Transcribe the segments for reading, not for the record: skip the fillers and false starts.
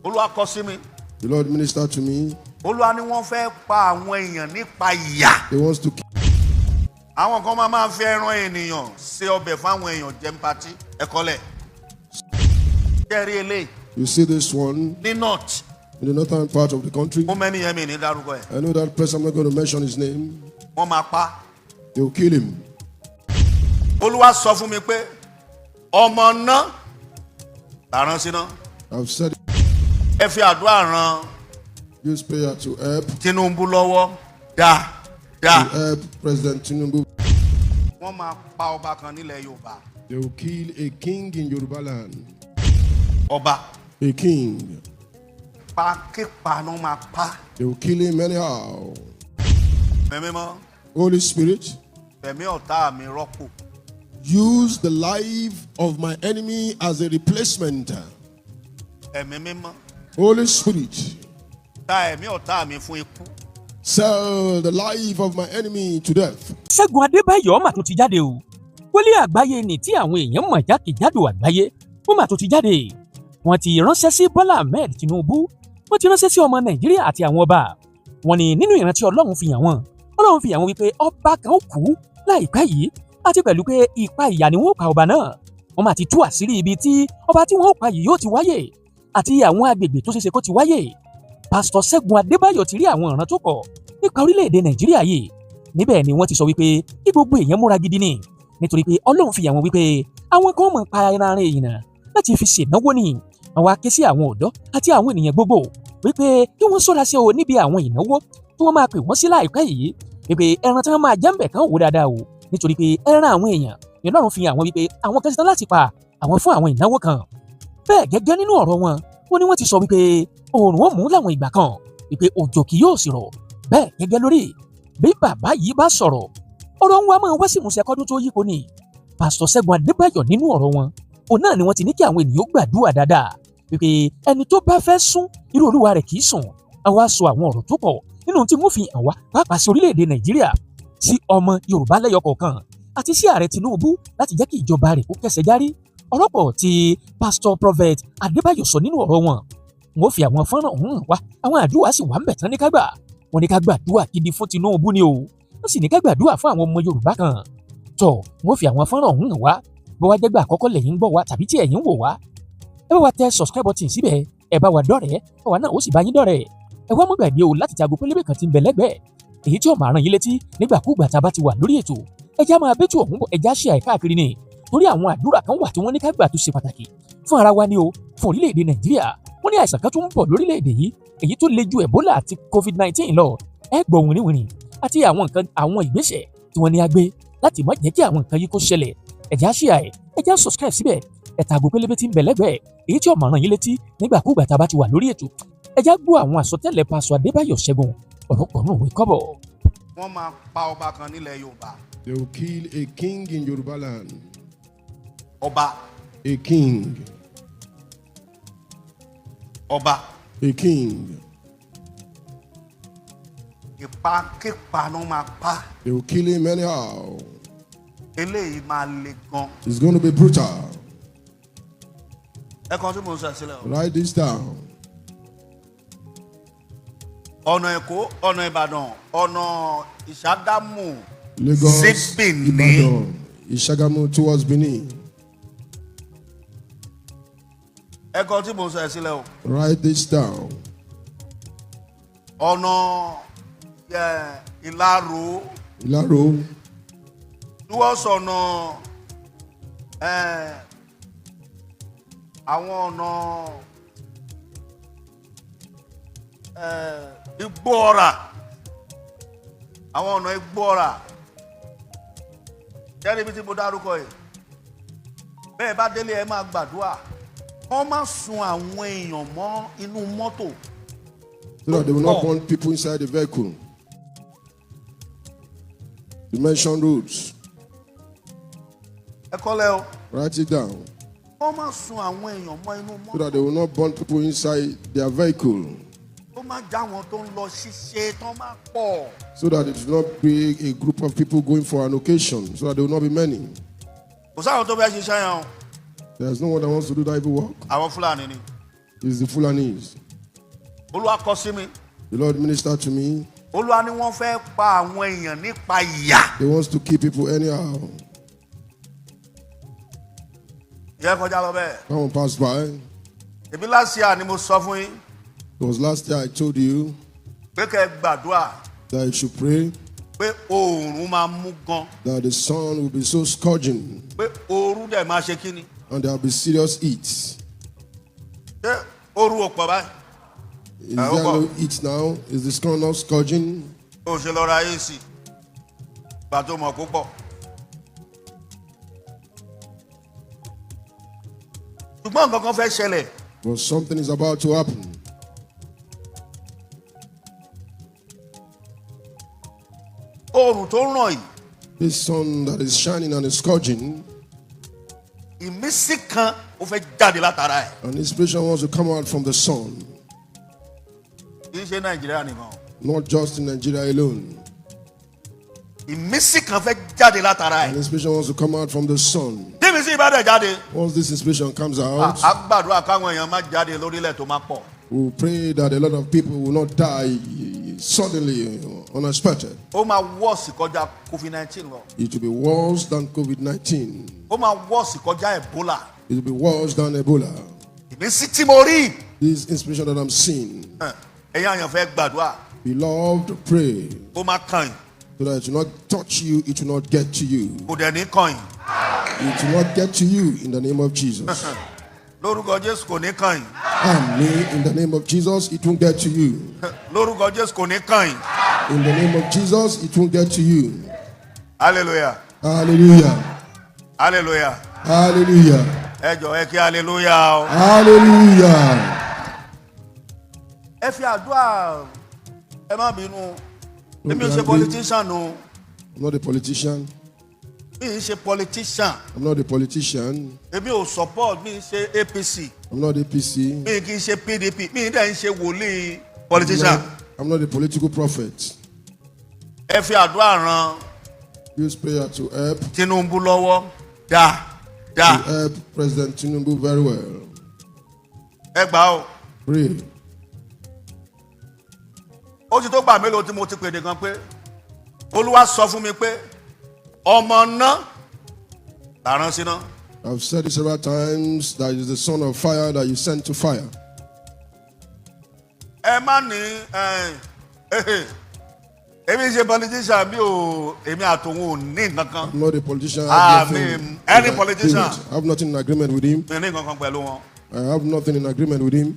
Olúwa kọ sí mi. The Lord ministered to me. Olúwa ni wọ́n fẹ́ pa àwọn èèyàn nípa ìyà. He wants to kill. Àwọn kan máa fi ẹran ènìyàn ṣe ọbẹ̀ fún àwọn èèyàn jẹ party. Ẹ kọ́lẹ̀. Kẹ́rí eléyìí. You see this one Ní north. in the northern part of the country. Ó mẹ́ni yẹn mi ní dárúkọ ẹ̀. I know that person. I'm not going to mention his name. Wọ́n máa pa. They will kill him. Olúwa sọ fún mi pé ọmọ náà làrán sí náà. I've said it. Ẹ fi àdúrà ràn Use prayer to help. Tinubu lọ́wọ́ To help President Tinubu. Wọ́n máa pa ọba kan nílẹ̀ Yorùbá. They will kill a king in Yoruba land. Ọba. A king. Kípa ló máa pa. They will kill him anyhow. Ẹ̀mí mọ́. Holy Spirit, Ẹ̀mí ọ̀tá mi rọ́pò. use the life of my enemy as a replacement. Ẹ̀mí mímọ́. Holy Spirit, Ta ẹ̀mí ọ̀tá mi fún ikú. Sell the life of my enemy to death. Ṣẹ́gun Adébáyọ̀ mà tún ti jáde o. Wòlíì àgbáyé ni tí àwọn èèyàn mọ̀ jákèjádò àgbáyé. Ó mà tún ti jáde. Wọ́n ti ránṣẹ́ sí Bọ́lá Ahmed Tinubu. Wọ́n ti ránṣẹ́ sí ọmọ Nàìjíríà àti àwọn ọba. Wọ́n ní nínú ìrántí Ọlọ́run fi hàn wọ́n. Ọlọ́run fi hàn wọ́n wípé ọba kan ó kú láìpẹ́ yìí. Àti pẹ̀lú pé ipa ìyà ni wọ́n ó pa ọba náà. Wọ́n máa ti tú àṣírí ibi tí ọba tí wọ́n ó pa yìí yóò ti wáyé. Àti àwọn agbègbè tó ṣeéṣe kó ti wáyé. Pásítọ̀ Ṣẹ́gun Adébáyọ̀ ti rí àwọn ìran tó pọ̀ nípa orílẹ̀-èdè Nàìjíríà yìí. Níbẹ̀ ni wọ́n ti sọ wípé kí gbogbo èèyàn múra gidi ni. Nítorí pé Ọlọ́run fi hàn wọ́n wípé àwọn kan mọ̀ pa ẹran èèyàn láti fi ṣènáwó ni. Àwọn á ké sí àwọn ọ̀dọ́ àti àwọn ènìyàn gbogbo wípé kí wọ́n ṣọ́ra sí o níbi àwọn ìnáwó tí wọ́n máa pè wọ́n sí láìpẹ́ yìí. Wípé ẹran tí wọ́n máa jẹ́ ń bẹ̀ kán wò dáadáa o. Nítorí pé ẹran àwọn èèyàn ni Ọlọ́run fi hàn wọ́n wípé àwọn kan ṣetán láti pa àwọn fún àwọn ìnáwó kan. Bẹ́ẹ̀ gẹ́gẹ́ nínú ọ̀rọ̀ wọn, wọ́n ní wọ́n ti sọ wípé oòrùn ó mú láwọn ìgbà kan, wípé òjò kì yóò sì rọ̀. Bẹ́ẹ̀ gẹ́gẹ́ lórí bí bàbá yìí bá sọ̀rọ̀, ọ̀rọ̀ wọn máa wá sí ìmúṣẹ kọ́dún tó yípo ni. Pásítọ̀ Ṣẹ́gun Adébáyọ̀ nínú ọ̀rọ̀ wọn, òun náà ni wọ́n ti ní kí àwọn ènìyàn gbàdúrà dáadáa wípé ẹni tó bá fẹ́ sún irú olúwa rẹ̀ kì í sùn. Àwa sọ àwọn ọ̀rọ̀ tó pọ̀ nínú tí wọ́n fi hàn wá pàápàá sí orílẹ̀-èdè Nàìjíríà, sí ọmọ Yorùbá lẹ́yọ kọ̀ọ̀kan àti sí ààrẹ Tinubu láti jẹ́ kí ìjọba rẹ̀ kó kẹsẹ̀ járí. Ọ̀rọ̀pọ̀ tí Pásítọ̀ Prophet Adébáyọ̀ sọ nínú ọ̀rọ̀ wọn, wọ́n fi àwọn fọ́nrán ọ̀hún hàn wá, àwọn àdúrà sì wà ń bẹ̀ tán ní ká gbà. Wọ́n ní ká gbàdúrà gidi fún Tinubu ni o, wọ́n sì ní ká gbàdúrà fún àwọn ọmọ Yorùbá kan. Tọ́ wọ́n fi àwọn fọ́nrán ọ̀hún hàn wá, bó wá jẹ́gbà àkọ́kọ́ lẹ́yìn ń gbọ́ wá tàbí tí ẹ̀yin ń wò wá. Ẹ bá wa tẹ subscribe button síbẹ̀, ẹ bá wa dọ̀rẹ́, àwa náà ó sì bá yín dọ̀rẹ́. Ẹ wá mú gbàgbé o láti jago pélébé kan tí ń bẹ lẹ́gbẹ̀ẹ́, èyí tí ó máa rán yín létí nígbàkúùgbà tá a bá ti wà lórí ètò. Ẹ já máa bẹ́tù ọ̀hún bọ̀, ẹ já ṣe àìkáàkiri ni, torí àwọn àdúrà kan wà tí wọ́n ní ká gbà tó ṣe pàtàkì fún ara wa ni o, fún orílẹ̀-èdè Nàìjíríà. Wọ́n ní àìsàn kan tó ń bọ̀ lórílẹ̀-èdè yìí, èyí tó le ju Ebola àti COVID-19 lọ. Ẹ gbọ́ wìnrìnwìnrìn àti àwọn ìgbésẹ̀ tí wọ́n ní á gbé láti má jẹ́ kí àwọn nǹkan yìí kó ṣẹlẹ̀. Ẹ já ṣe ẹ já subscribe síbẹ̀, ẹ tàgò pélébé tí ń bẹ lẹ́gbẹ̀ẹ́, èyí tí ó máa rán yín létí nígbàkúùgbà tá a bá ti wà lórí ètò. Ẹ já gbọ́ àwọn àsọtẹ́lẹ̀ Pásítọ̀ Adébáyọ̀ Ṣẹ́gun ọ̀rọ̀pọ̀ náà wí kọ́bọ̀. Wọ́n máa pa ọba kan nílẹ̀ Yorùbá. They will kill a king in Yoruba land. Ọba. A king. Ọba. A king. Kípa ló máa pa. They will kill him anyhow. Eléyìí máa le gan. It's going to be brutal. Ẹ kan tí mo sọ sílẹ̀ o. Write this down. Ọ̀nà Èkó, ọ̀nà Ìbàdàn, ọ̀nà Ìṣàgámù, Lagos, sí Benin. Ibadan, Ìṣàgámù towards Benin. Ẹ kan tí mo sọ sílẹ̀ o. Write this down. Ọ̀nà Ìlaro. Ìlaro. Towards ọ̀nà àwọn ọ̀nà Igbóọrà, àwọn ọ̀nà Igbóọrà. Jẹ́rìí ibi tí mo dárúkọ yìí. Bẹ́ẹ̀ bá délé ẹ máa gbàdúrà. Wọ́n máa sun àwọn èèyàn mọ́ inú mọ́tò. So that they will not burn people inside the vehicle. You mentioned roads. Ẹ kọ́lẹ̀ o. Write it down. Wọ́n máa sun àwọn èèyàn mọ́ inú mọ́tò. So that they will not burn people inside their vehicle. Ó máa já wọn tó ń lọ ṣiṣẹ́ tán máa pọ̀. So that it will not be a group of people going for an occasion. So that there will not be many. Kò sáwọn tó bẹ́ẹ̀ ṣiṣẹ́ yẹn o. There's no one that wants to do that evil work. Àwọn Fúlàní ni. It's the Fulanis. Olúwa kọ sí mi. The Lord ministered to me. Olúwa ni wọ́n fẹ́ pa àwọn èèyàn nípa ìyà. He wants to keep people anyhow. Yẹ kọjá lọ bẹ́ẹ̀. Someone passed by. Ebi last year ni mo sọ fún yín. It was last year I told you Pé kẹ́ gbàdúrà. that you should pray Pé oòrùn máa mú gan. that the sun will be so scourging Pé ooru dẹ̀ máa ṣe kíni. and there will be serious heat. Ṣé ooru ò pọ̀ báyìí? Is there no heat now? Is the sun not scourging? O ṣe lọ ra AC. Gbà tó mọ̀ púpọ̀. Ṣùgbọ́n nǹkan kan fẹ́ ṣẹlẹ̀. But something is about to happen. Oòrùn tó ń ràn yìí. This sun that is shining and is scourging, Ìmísí kan ó fẹ́ jáde látara ẹ̀. and inspiration wants to come out from the sun, Kì í ṣe Nàìjíríà nìkan. not just in Nigeria alone. Ìmísí kan fẹ́ jáde látara And ẹ̀. inspiration wants to come out from the sun. Tí ìmísí bá dẹ̀ jáde. Once this inspiration comes out, A gbàdúrà káwọn èèyàn má jáde lórílẹ̀ tó má pọ̀. we'll pray that a lot of people will not die suddenly, unexpected. Ó máa wọ́ọ̀sì kọjá COVID-19 lọ. It will be worse than COVID-19. Ó máa wọ́ọ̀sì kọjá Ebola. It will be worse than Ebola. Ìmísí tí mo rí. This inspiration that I'm seeing, Ẹ̀yin àyàn fẹ́ gbàdúrà. beloved, pray Ó máa kàn yín. so that it will not touch you, it will not get to you. Kò dẹ̀ ní kàn yín. It will not get to you in the name of Jesus. Lórúkọ Jésù kò ní kàn yín. Amen. In the name of Jesus, it won't get to you. Lórúkọ Jésù kò ní kàn yín. In the name of Jesus, it won't get to you. Hallelujah. Hallelujah. Hallelujah. Hallelujah. Ẹ jọ̀ọ́ ẹ kí hallelujah o. Hallelujah. Ẹ fi àdúrà ẹ má bínú. Èmi ò ṣe politician o. I'm not a politician. Mi ì ṣe politician. I'm not a politician. Èmi ò support mi ì ṣe APC. I'm not APC. Mi ì kì í ṣe PDP. Mi ì dẹ̀ ń ṣe wòlíì politician. I'm not a political prophet. Ẹ fi àdúrà ran Use prayer to help Tinubu lọ́wọ́ to help President Tinubu very well. Ẹ gbà o. Pray. Ó ti tó gbà mélòó tí mo ti pèdè gan pé Olúwa sọ fún mi pé ọmọ náà làrán síná. I've said it several times that is the son of fire that you sent to fire. Ẹ má ní èmi ṣe politician bí o èmi àtòun ò ní nǹkan kan. I'm not a politician. Ah, I have nothing me, any in politician. agreement. I have nothing in agreement with him. Mi ní nǹkan kan pẹ̀lú wọn. I have nothing in agreement with him.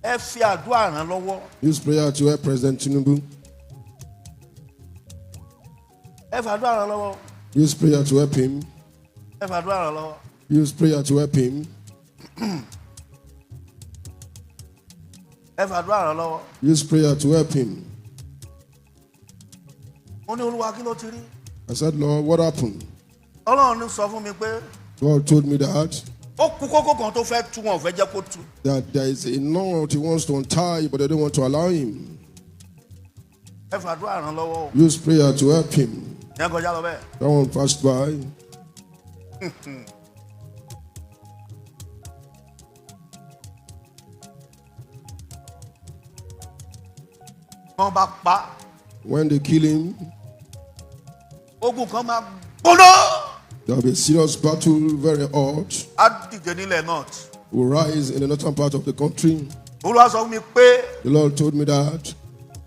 Ẹ fi àdúrà ràn lọ́wọ́. Use prayer to help President Tinubu. Ẹ fi àdúrà ràn lọ́wọ́. Use prayer to help him. Ẹ fi àdúrà ràn lọ́wọ́. Use prayer to help him. Ẹ fi àdúrà ràn lọ́wọ́. Use prayer to help him. Mo ní Olúwa kí ló ti rí? I said, Lord, what happened? Ọlọ́run ní sọ fún mi pé God told me that ó kú kókó kan tó fẹ́ tú wọn ò fẹ́ jẹ́ kó tú. there is a knot he wants to untie, but they don't want to allow him. Ẹ fi àdúrà ràn lọ́wọ́ o. Use prayer to help him. Ẹ kọjá lọ bẹ́ẹ̀. That one passed by. Wọ́n bá pa. When they kill him, Ogun kan máa gbóná. there will be a serious battle, very hot. Á dìde nílẹ̀ north. Will rise in the northern part of the country. Olúwa sọ fún mi pé The Lord told me that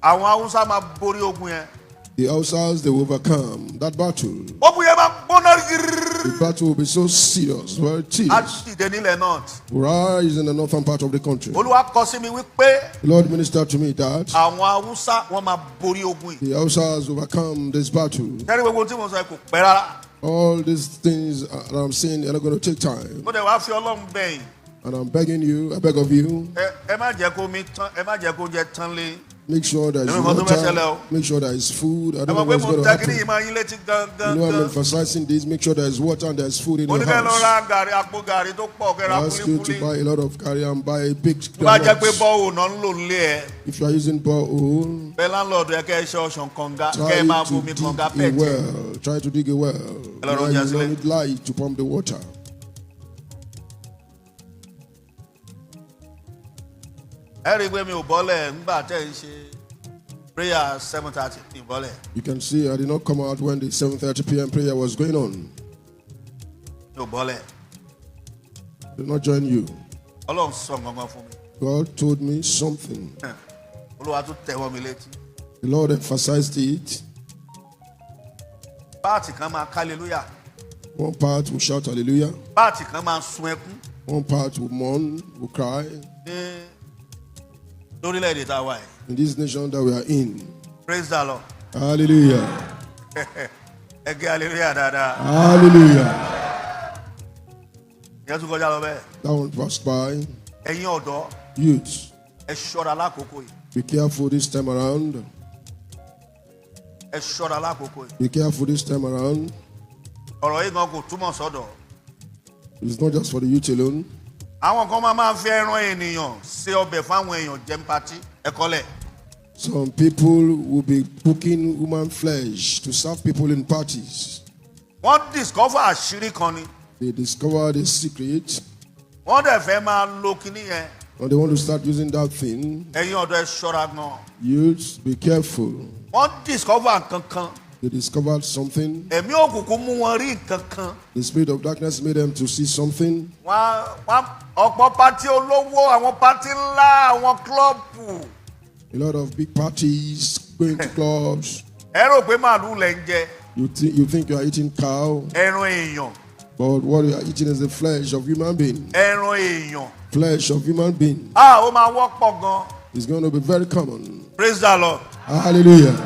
àwọn Haúsá máa borí ogun yẹn. the Hausas, they will overcome that battle. Ogun yẹn máa gbóná gírírí. The battle will be so serious, very Á serious. dìde nílẹ̀ north. Will rise in the northern part of the country. Olúwa kọ sí mi wípé The Lord ministered to me that àwọn Haúsá wọ́n máa borí ogun yìí. the Hausas overcome this battle. Kẹ́rí gbogbo tí mo sọ kò pẹ́ rárá. All these things that I'm saying are not going to take time. Mo dẹ̀ wá fi Ọlọ́run bẹ̀yìn. And I'm begging you, I beg of you, Ẹ má jẹ́ kó mi tán, ẹ má jẹ́ kó jẹ tán lé. make sure there is Everyone do better water, now. make sure there is food. I Ẹ don't know mọ̀ pé what's mo going to tẹ kí ni happen. ìmọ̀ yín létí You know I'm gangan. emphasizing this. Make sure there is water and there is food in Mo your ní kẹ́ lọ house. ra gàrí àpò gàrí tó pọ̀ kẹ́ ra I ask you to kúlíkúlí. buy a lot of curry and buy a big Tó bá jẹ́ pé granite. bọ́ọ̀wù náà ń lò nílé ẹ̀. If you are using borehole, Bẹ́ẹ̀ láńlọ́ọ̀dù ẹ kẹ́ ẹ ṣe ọ̀ṣàn kànga try kẹ́ ẹ máa to bomi dig kànga a pẹ̀tẹ́. well. Try to dig a well. Hello, Now you Roger. don't need light to pump the water. ẹ rí i pé mi ò bọ́lẹ̀ nígbà tẹ́ ń ṣe prayer 7:30 ní bọ́lẹ̀. You can see I did not come out when the 7:30 p.m. prayer was going on. Mi ò bọ́lẹ̀. I did not join you. Ọlọ́run sọ gangan fún mi. God told me something. Olúwa tún tẹ̀wọ́ mi létí. The Lord emphasized it. Páàtì kan máa hallelujah. One part will shout hallelujah. Páàtì kan máa sun ẹkún. One part will mourn, will cry. Ní lórílẹ̀-èdè tá a wà yìí. In this nation that we are in. Praise the Lord. Hallelujah. Ẹ gé hallelujah dáadáa. Hallelujah. Ìyẹn tún kọjá lọ bẹ́ẹ̀. That one passed by. Ẹ̀yin ọ̀dọ́. Youths, Ẹ ṣọ́ra lákòókò yìí. be careful this time around. Ẹ ṣọ́ra lákòókò yìí. Be careful this time around. Ọ̀rọ̀ yìí gan kò túmọ̀ sọ́dọ̀. It's not just for the youth alone. Àwọn kan máa fi ẹran ènìyàn ṣe ọbẹ̀ fáwọn èèyàn jẹun patí. Ẹ kọ́lẹ̀. Some people will be cooking human flesh to serve people in parties. Wọ́n discover àṣírí kan ni. They discovered a secret Wọ́n dẹ̀ fẹ́ máa lo kinní yẹn. and they want to start using that thing. Ẹ̀yin ọ̀dọ́ ẹ ṣọ́ra gan. Youths, be careful. Wọ́n discover nǹkan kan. They discovered something. Ẹ̀mí òkùnkùn mú wọn rí nǹkan kan. The spirit of darkness made them to see something. Wọ́n ọ̀pọ̀ pátí olówó, àwọn pátí ńlá, àwọn klọ́ọ̀pù. A lot of big parties, going to clubs. Ẹ rò pé màálù lẹ̀ ń jẹ. You think you are eating cow, Ẹran èèyàn. but what you are eating is the flesh of human being. Ẹran èèyàn. Flesh of human being. Ó máa wọ́pọ̀ gan. It's going to be very common. Praise the Lord. Hallelujah.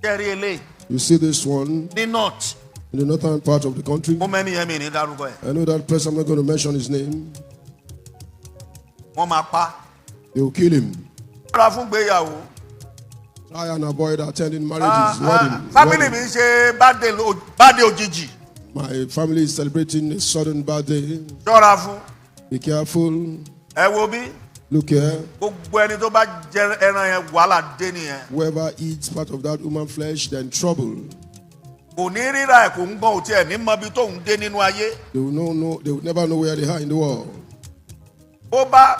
Kẹ́rí eléyìí You see this one ní north. in the northern part of the country. Mo mẹ́ni yẹn mi ní dárúkọ ẹ̀. I know that person, I'm not going to mention his name. Wọ́n máa pa. They will kill him. Ṣọ́ra fún gbéyàwó. Try and avoid attending marriages, Family mi wedding. ń ṣe birthday òjijì. My family is celebrating a sudden birthday. Ṣọ́ra fún. Be careful. Ẹ wo bí. Look here. Gbogbo ẹni tó bá jẹ ẹran yẹn wàhálà dé nìyẹn. Whoever eats part of that human flesh, they're in trouble. Kò ní ríra ẹ̀ kò ń gbọ́n òtí ẹ̀ ní mọ ibi tó ń dé nínú ayé. They will never know where they are in the world. Ó bá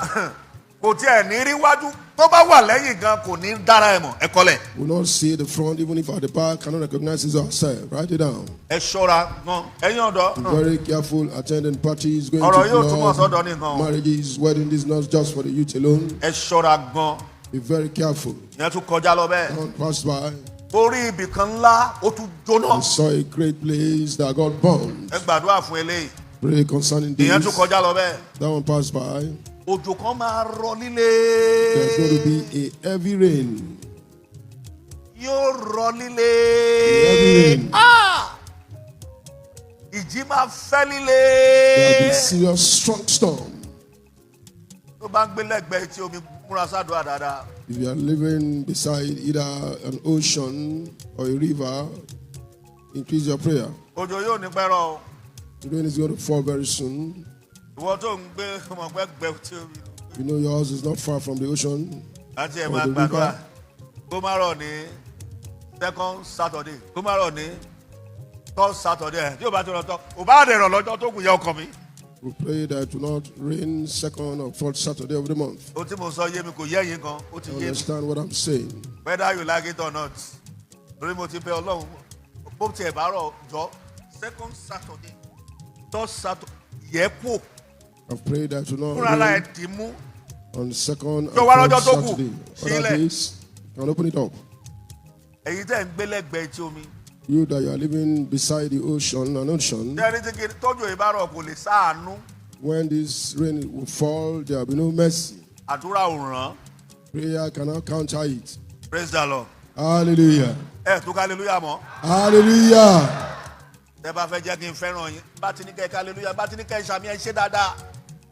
kò tí ẹ̀ ní rí wájú tó bá wà lẹ́yìn gan kò ní dára ẹ̀ mọ̀ ẹ kọ́lẹ̀. Will not see the front, even if at the back cannot recognize his ourselves. Write it down. Ẹ ṣọ́ra gan ẹ̀yin ọ̀dọ́. Be very careful attending parties, going Ọ̀rọ̀ to yóò túmọ̀ clubs, sọ́dọ̀ nìkan. marriages, weddings. This is not just for the youth alone. Ẹ ṣọ́ra gan. Be very careful. Ìyẹn tún kọjá lọ bẹ́ẹ̀. Don't pass by. Orí ibì kan ńlá ó tún jóná. I saw a great place that got burned. Ẹ gbàdúrà fún eléyìí. Pray concerning Ìyẹn tún this. kọjá lọ bẹ́ẹ̀. That one passed by. Òjò kan máa rọ líle. There's going to be a heavy rain. Yóò rọ líle. Heavy rain. Ìjì máa fẹ́ There will be líle. serious strong storm. Tó bá ń gbé lẹ́gbẹ̀ẹ́ tí omi múra sádùá dáadáa. If you are living beside either an ocean or a river, increase your prayer. Òjò yóò ní pẹ́rọ o. The rain is going to fall very soon. Ìwọ tó ń gbé ọmọ gbẹ́gbẹ́ tí omi. You know yours is not far from the ocean. Láti ẹ̀ or máa the gbàdúrà. river. Kó má rọ̀ ní second Saturday. Kó má rọ̀ ní third Saturday. Tí o bá ti rọ̀ tán, ò bá dẹ̀ rọ̀ lọ́jọ́ tó kù yẹ ọkàn mi. We pray that it will not rain second or fourth Saturday of the month. O tí mo sọ yé mi kò yé yín gan. Ó ti You yé mi. understand what I'm saying? Whether you like it or not. Torí mo ti bẹ Ọlọ́run. Bó tiẹ̀ bá rọ̀ jọ second Saturday. Third Saturday. Yẹ kú. I've prayed that it will Fúnra not la rain ẹ̀ dì mú. on second and So wá fourth lọ́jọ́ tó kù, Saturday. sílẹ̀. Other days, you can open it up. Èyí tẹ̀ ń gbé lẹ́gbẹ̀ẹ́ tí omi. You that you are living beside the ocean, an ocean, Jẹ́rìí tí kiri tọ́jú ìbárọ̀ kò lè sáànú. when this rain will fall, there will be no mercy. Àdúrà ò ràn. Prayer cannot counter it. Praise the Lord. Hallelujah. Ẹ tún hallelujah mọ́. Hallelujah. Tẹ́ bá fẹ́ jẹ́ kí n fẹ́ràn yín. Bá ti ní kẹ́ hallelujah, bá ti ní kẹ́ ìṣàmì ẹ̀ ṣe dáadáa.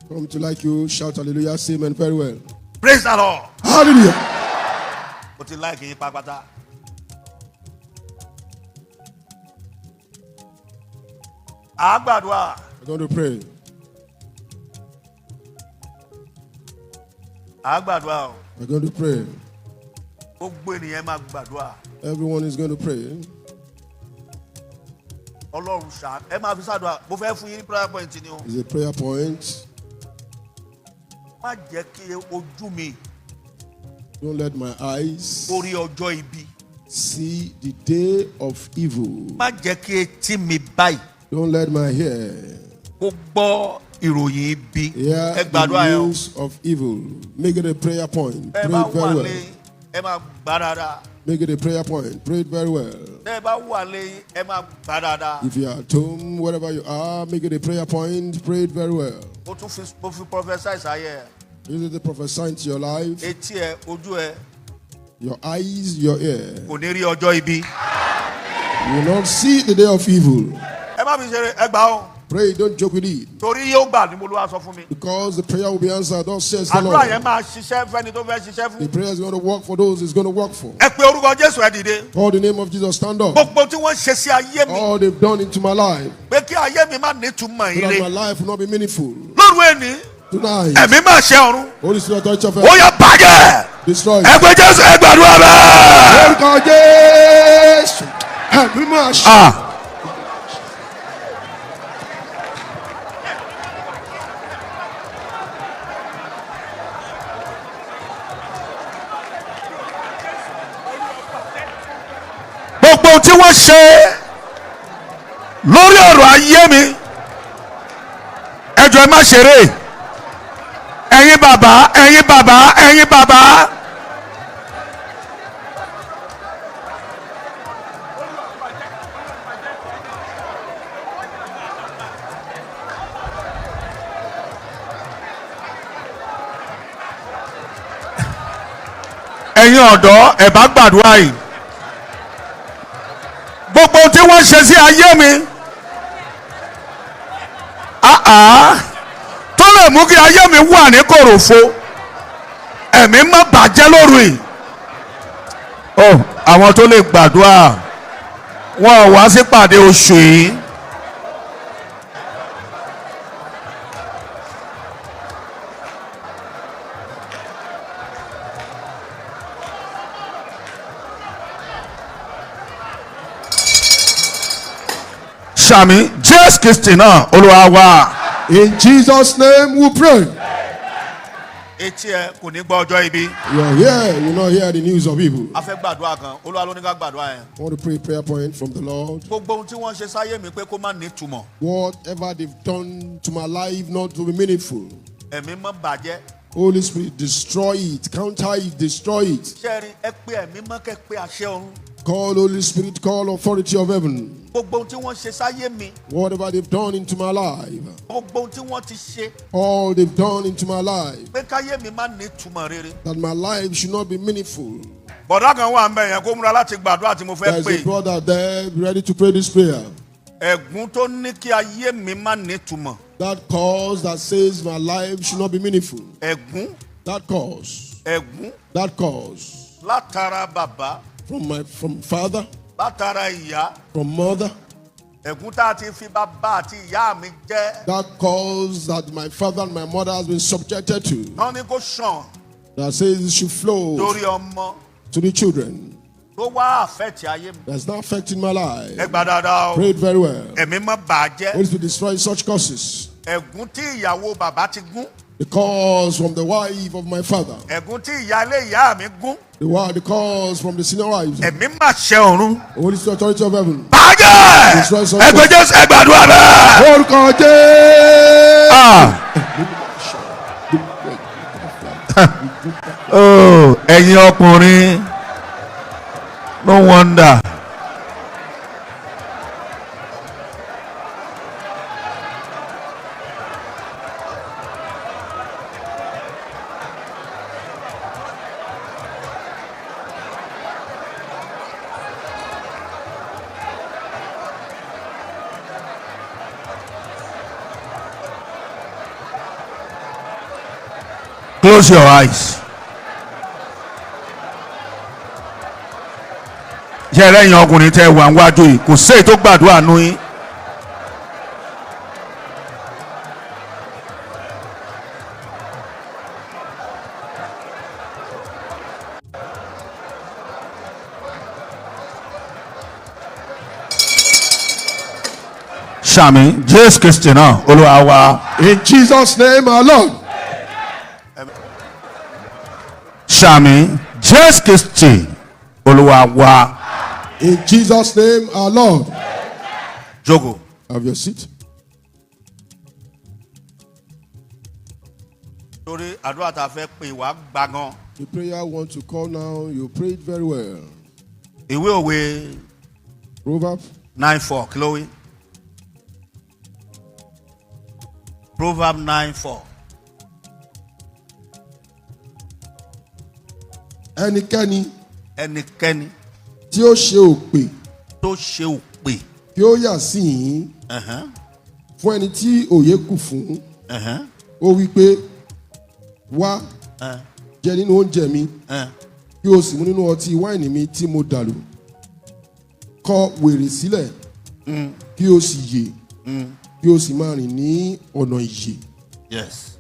Come to like you, shout hallelujah, say amen very well. Praise the Lord. Hallelujah. Mo ti láìkì yín pápátá. À á gbàdúrà. We're going to pray. À á gbàdúrà o. We're going to pray. Gbogbo ènìyàn máa gbàdúrà. Everyone is going to pray. Ọlọ́run ṣá. Ẹ máa fi ṣàdúrà. Mo fẹ́ fún yín ní prayer point ni o. It's a prayer point. má jẹ́ kí ojú mi. Don't let my eyes orí ọjọ́ ibi. see the day of evil. Má jẹ́ kí etí mi báyìí. Don't let my ear kó gbọ́ ìròyìn ibi. hear Ẹ the gbàdúrà yẹn o. news of evil. Make it a prayer point. Ẹ Pray bá it wà very lé well. ẹ máa gbà dáadáa. Make it a prayer point. Pray it very well. Ẹ bá wà lé ẹ máa gbà dáadáa. If you are at home, wherever you are, make it a prayer point. Pray it very well. Mo tún fi prophesy sáyé. Use it to prophesy into your life, Etí ẹ, ojú ẹ, your eyes, your ear. kò ní rí ọjọ́ ibi. You will not see the day of evil. Ẹ má fi ṣeré, ẹ gbà ó. Pray, don't joke with it. Torí yóò gbà ní mo ló wá sọ fún mi. Because the prayer will be answered. Thus says the Àdúrà yẹn Lord. máa ṣiṣẹ́ fẹ́ni tó fẹ́ ṣiṣẹ́ The fún. prayer is going to work for those it's going to work for. Ẹ pe orúkọ Jésù ẹ dìde. Call the name of Jesus, stand up. Gbogbo tí wọ́n ṣe sí ayé mi. All they've done into my life, Pé kí ayé mi má nítumọ̀ so that my ire. life will not be meaningful. Lóru ẹni, Tonight, ẹ̀mí máa ṣe ọ̀run. Holy Spirit, authority of Ó heaven, yẹ bàjẹ́. destroy. Ẹ pe Jésù ẹ gbàdúrà bẹ́ẹ̀. Orúkọ Jésù, ẹ̀mí máa ṣe. Gbogbo tí wọ́n ṣe lórí ọ̀rọ̀ ayé mi, ẹ jọ̀ọ́ ẹ má ṣeré. Ẹ̀yin bàbá, ẹ̀yin bàbá, ẹ̀yin bàbá. Ẹ̀yin ọ̀dọ́, ẹ bá gbàdúrà yìí. Gbogbo tí wọ́n ṣe sí ayé mi tó lè mú kí ayé mi wà ní kòròfo, ẹ̀mí má bàjẹ́ lóru yìí. Àwọn tó lè gbàdúrà wọn ò wá sí pàdé oṣù yìí. Sàmì Jésù Kristi náà Olúwa wa. In Jesus' name we pray. Etí ẹ kò ní gbọ́ ọjọ́ ibi. You are here, you will not hear the news of evil. A fẹ́ gbàdúrà kan, Olúwa ló ní ká gbàdúrà yẹn. I want to pray a prayer point from the Lord. Gbogbo ohun tí wọ́n ṣe sáyé mi pé kó má ní ìtumọ̀. Whatever they've done to my life not to be meaningful. Ẹ̀mí má bàjẹ́. Holy Spirit, destroy it, counter it, destroy it. Ṣẹ́ẹ̀rì ẹ pé ẹ̀mí má kẹ́ pé àṣẹ ọ̀run. Call Holy Spirit, call authority of heaven. Gbogbo ohun tí wọ́n ṣe sáyé mi. Whatever they've done into my life, Gbogbo ohun tí wọ́n ti ṣe. all they've done into my life, Pé káyé mi má ní ìtumọ̀ rere. that my life should not be meaningful. Bọ̀dá kan wà ń bẹ̀ yẹn kó múra láti gbàdúrà tí mo fẹ́ There's a pè. brother there, be ready to pray this prayer. Ẹ̀gún tó ní kí ayé mi má ní ìtumọ̀. That cause that says my life should not be meaningful. Ẹ̀gún, That cause, ẹ̀gún that cause, látara bàbá, from father, látara ìyá. from mother, Ẹ̀gún tá a ti fi bàbá àti ìyá mi jẹ́. that cause that my father and my mother has been subjected to, Wọ́n ní kó ṣàn that says it should flow lórí ọmọ to the children, tó wá àfẹ́tì ayé mi. that's not affecting my life. Ẹ gbà dáadáa o. Pray it very well. Ẹ̀mí má bàjẹ́. Holy Spirit, destroy such causes. Ẹ̀gún tí ìyàwó bàbá ti gún. The cause from the wife of my father, Ẹ̀gún tí ìyálé ìyá mi gún. the cause from the senior wives. Ẹ̀mí má ṣe ọ̀run. Holy Spirit, authority of heaven. Bàjẹ́! Destroy such Ẹgbẹ́ Jésù ẹ gbàdúrà bẹ́ẹ̀. Orúkọ Jésù. Ẹ̀yin ọkùnrin, no wonder. Close your eyes. Ṣé ẹlẹ́yin ọkùnrin tẹ́ wà níwájú yìí kò sí èyí tó gbàdúrà nù yín. Sàmì Jésù Kristi náà Olúwa wa. In Jesus' name, our Lord. Shami, just Christy, Oluwawa. In Jesus' name, our Lord. Jogo. Have your seat. Sorry, àdúrà tá fẹ́ pè wá gbàgán. The prayer I want to call now, you prayed very well. Ìwé òwe Proverbs 9:4 kí ló wí? Proverbs 9:4. Ẹnikẹ́ni tí ó ṣe òpè tó ṣe òpè kí ó yà sí yín fún ẹni tí òye kù fún. Ó wí pé wá jẹ nínú oúnjẹ mi kí o sì mu nínú ọtí wáìnì mi tí mo dàlù. Kọ wèrè sílẹ̀ kí o sì yè kí o sì máa rìn ní ọ̀nà ìyè. Yes.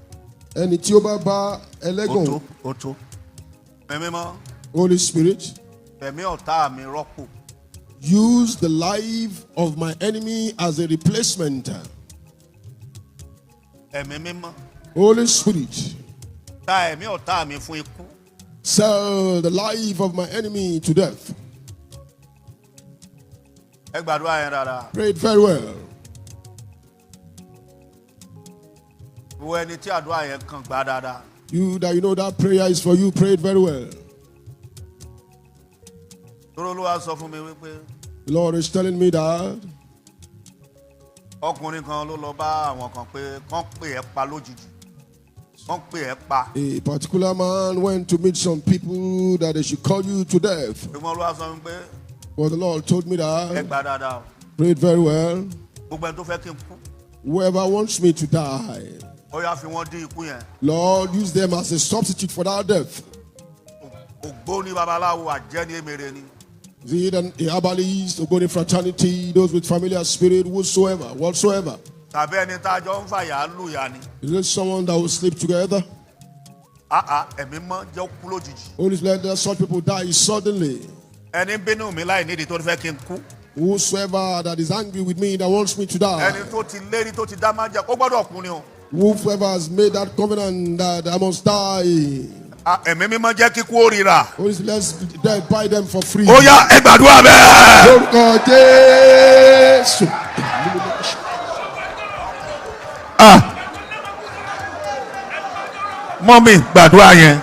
Ẹni tí ó bá bá ẹlẹ́gàn. Ó tó. Mímọ́. Holy Spirit. Ẹ̀mí ọ̀tá mi rọ́pò. Use the life of my enemy as a replacement. Ẹ̀mí mímọ́. Holy Spirit. Ta ẹ̀mí ọ̀tá mi fún ikú. Sell the life of my enemy to death. Ẹ gbàdúrà yẹn dáadáa. Pray it very well. Wo ẹni tí àdúrà yẹn kàn gbà dáadáa. You that you know that prayer is for you, pray it very well. Olúwa sọ fún mi wípé. The Lord is telling me that. Ọkùnrin kan ló lọ bá àwọn kan pé kán pè ẹ́ pa lójijì. Kán pè ẹ́ pa. A particular man went to meet some people that they should call you to death. Ṣùgbọ́n Olúwa sọ wípé. But the Lord told me Ẹ that. gbà dáadáa. Pray it very well. Gbogbo ẹni tó fẹ́ kí n kú. Whoever wants me to die, Ó yá fi wọ́n dín ikú yẹn. Lord, use them as a substitute for that death. Ògbóni babaláwo àjẹ́ni èmèrè ni. Is it an herbalist, Ogoni fraternity, those with familiar spirit, whatsoever. Tàbí ẹni tá a jọ ń fàyà lùyà ni. Is it someone that will sleep together? Ẹ̀mí mọ́ jẹ́ kú lójijì. Holy Spirit, let such people die suddenly. Ẹni bínú mi láì nídìí tó fẹ́ kí n kú. Whosoever that is angry with me, that wants me to die. Ẹni tó ti lérí tó ti dá máa jẹ, ó gbọ́dọ̀ kú ni o. Whoever has made that covenant that I must die. Ẹ̀mí mímọ́ jẹ́ kíkú ó rira. Holy Spirit, let's buy them for free. Ó yá ẹ gbàdúrà bẹ́ẹ̀. Lórúkọ Jésù. Mọ́mí gbàdúrà yẹn.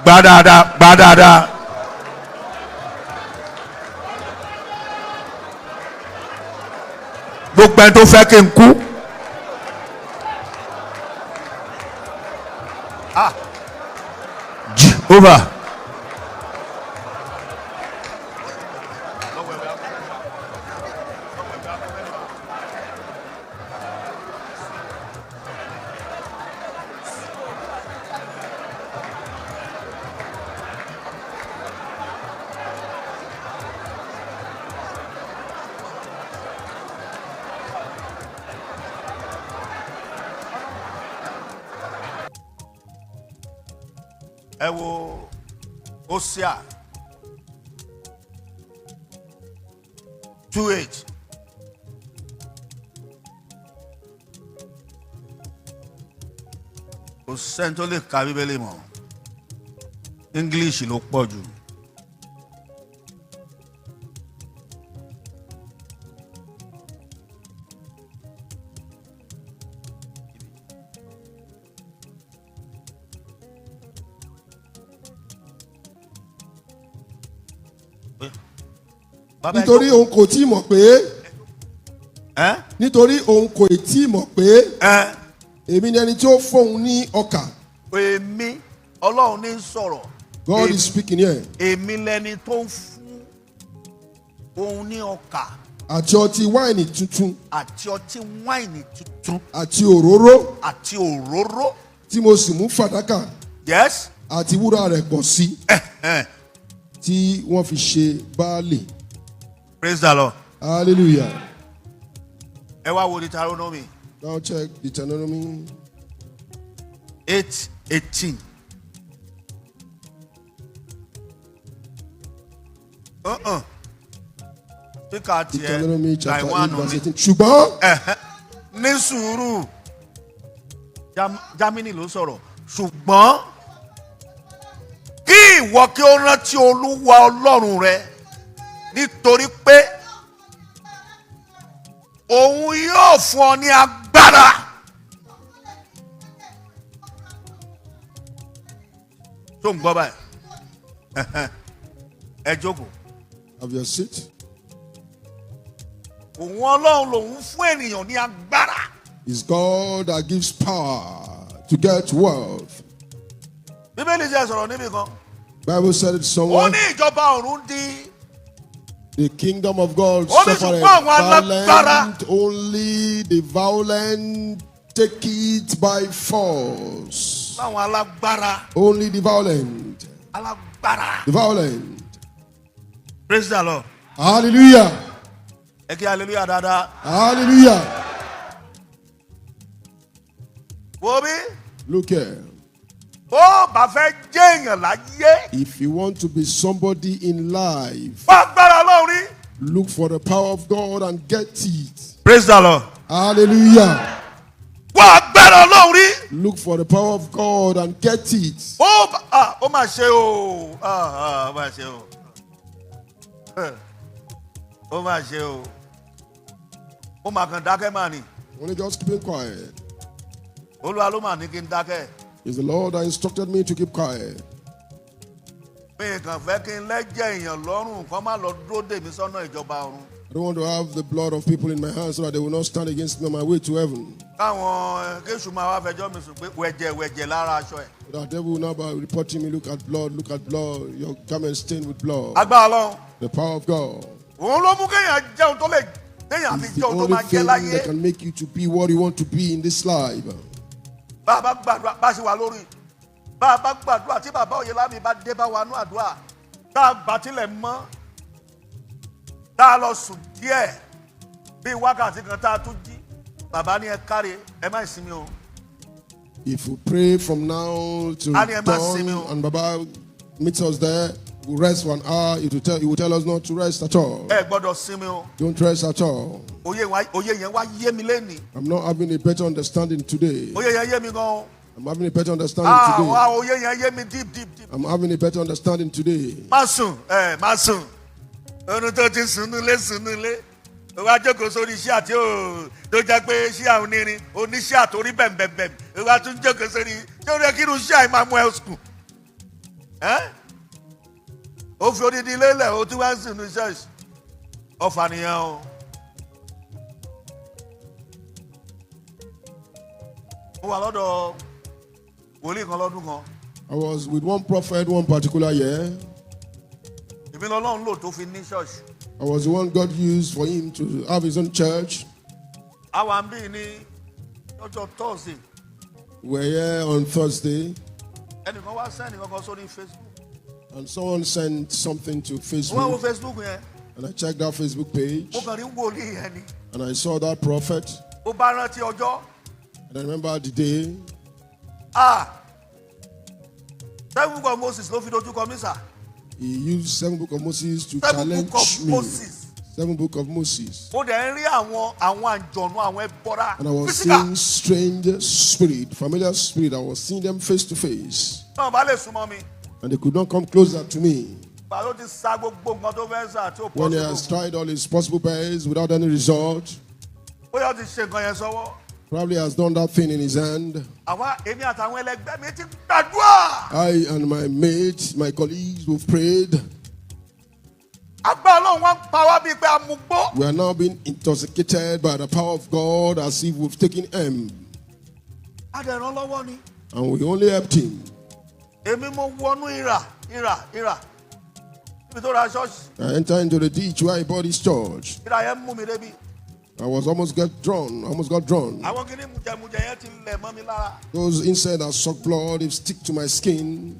Gbà dáadáa. Gbogbo ẹni tó fẹ́ kí n kú. Over. Ẹ wo Hosea 2:8. Kò sẹ́ni tó lè ka Bíbélì mọ́. English ló pọ̀ jù. Nítorí òun kò tí mọ̀ pé. Nítorí òun kò tí mọ̀ pé. Èmi ni ẹni tí ó fóun ní ọkà. Èmi Ọlọ́run ní sọ̀rọ̀. God is speaking here. Èmi lẹni tó ń fún òun ní ọkà. Àti ọtí wáìnì tuntun. Àti ọtí wáìnì tuntun. Àti òróró. Àti òróró. Tí mo sì mú fàdákà. Yes. Àti wúrà rẹ̀ pọ̀ sí. Tí wọ́n fi ṣe báálì. Praise the Lord. Hallelujah. Ẹ wá wo Deuteronomy. Now check Deuteronomy 8:18. Deuteronomy chapter 8 verse 18. Ṣùgbọ́n. Ní sùúrù. Jámínì ló sọ̀rọ̀. ṣùgbọ́n kí ìwọ kí ó rántí Olúwa Ọlọ́run rẹ nítorí pé òun yóò fún ọ ní agbára. tó ń gbọ́ báyìí ẹ jókòó. Have your seat. òun Ọlọ́run lòun fún ènìyàn ní agbára. It's God that gives power to get wealth. Bíbélì jẹ́ sọ̀rọ̀ níbi kan. Bible said it ó somewhere. ní ìjọba ọ̀run di. The kingdom of God Ó ní suffered ṣùgbọ́n àwọn alágbára. violent, only the violent take it by force. Láwọn alágbára. Only the violent. Alágbára. The violent. Praise the Lord. Hallelujah. Ẹ kí hallelujah dáadáa. Hallelujah. Wo bí? Look here. Ó bá fẹ́ jẹ́ èèyàn láyé. If you want to be somebody in life, Wá agbára Ọlọ́run rí. look for the power of God and get it. Praise the Lord. Hallelujah. Wá agbára Ọlọ́run rí. Look for the power of God and get it. Ó máa ṣe o. Ó máa ṣe o. Ó máa ṣe o. Ó máa kàn dákẹ́ máa ní. Only just keeping quiet. Olúwa ló máa ní kí n dákẹ́. It's the Lord that instructed me to keep quiet. Mi kàn fẹ́ kí n lẹ́jẹ̀ èèyàn lọ́rùn kó má lọ dúró dè mí sọ́nà ìjọba ọ̀run. I don't want to have the blood of people in my hands so that they will not stand against me on my way to heaven. Káwọn kéṣù máa wá fẹjọ́ mi sùn pé wẹ̀jẹ̀ lára aṣọ ẹ̀. So that devil will not be reporting me, look at blood, your garment stained with blood. Agbára Ọlọ́run. The power of God. Òun ló mú kéèyàn jẹun tó lè kéèyàn fi It's the jẹun tó only máa jẹ thing láyé. that can make you to be what you want to be in this life. Bá a bá gbàdúrà bá a ṣe wà lórí. Bá a bá gbàdúrà tí bàbá Oyèlámì bá dé bá wa nú àdúrà. Tá a gbà tilẹ̀ mọ́. Tá a lọ sùn díẹ̀. Bí wákàtí kan tá a tún jí. Bàbá ní ẹ káre ẹ má ìsinmi o. If we pray from now to dawn and Baba meets us there, we rest 1 hour, he will tell us not to rest at all. Ẹ gbọ́dọ̀ sinmi o. Don't rest at all. Oyè yẹn wá yé mi lénìí. I'm not having a better understanding today. Oyè yẹn yé mi gan. I'm having a better understanding today. Oyè yẹn yé mi deep. I'm having a better understanding today. Má sùn má sùn. Orun tó ti sùn nílé. Ó wá jókòó sórí iṣẹ́ àti tó jẹ́ pé iṣẹ́ àwọn onírin oníṣẹ́ àtòrí bẹ̀m̀bẹ̀m̀bẹ̀m. Ó wá tún jókòó sórí ṣé ó rẹ kí irú iṣẹ́ àì máa mú ẹ sùn. Ó fi odidi lélẹ̀ ó tún wá ń sùn ní ṣọ́ọ̀ṣì. Ọ̀fà nìyẹn o. Mo wà lọ́dọ̀ wòlíì kan lọ́dún kan. I was with one prophet one particular year. Èmi lọ́lọ́run lò tó fi ní ṣọ́ọ̀ṣì. I was the one God used for him to have his own church. Àwa ń bí ní ọjọ́ Thursday. We're here on Thursday. Ẹnìkan wá sẹ́ni kankan sórí Facebook. And someone sent something to Wọ́n wo Facebook. Facebook yẹn. And I checked that Facebook page. Mo kàn rí wòlíì yẹn ni. And I saw that prophet. Ó bá rántí ọjọ́. And I remember the day. 7 book of Moses ló fi dojú kọ mí sà. He used 7 book of Moses to 7 challenge book of me. Moses. 7 book of Moses. Mo dẹ̀ ń rí àwọn àjọ̀nú àwọn ẹbọra. And I was Physical. seeing strange spirit, familiar spirit. I was seeing them face to face. Náà bá lè súnmọ́ mi. And they could not come closer to me. Bàbá ló ti sa gbogbo nǹkan tó fẹ́ sà tí ó When he possible. has tried all his possible best without any result, Bóyá ó ti ṣe nǹkan yẹn sọ́wọ́. probably has done that thing in his hand. Èmi àtàwọn ẹlẹgbẹ́ mi ti gbàdúrà. I and my mates, my colleagues, we've prayed. Agbára Ọlọ́run wá ń pa wá bíi pé a mú gbó. We are now being intoxicated by the power of God as if we've taken him. A dẹ̀ ràn lọ́wọ́ ni. And we only helped him. Èmi mo wọnú ìrà. Níbi tó ra ṣọ́ọ̀ṣì. I entered into the ditch where he bought his church. Ìrà yẹn mú mi débi. I was almost got drawn. Àwọn kìíní mùjẹ̀mùjẹ̀ yẹn ti lẹ̀ mọ́ mi lára. Those inside that suck blood, they stick to my skin.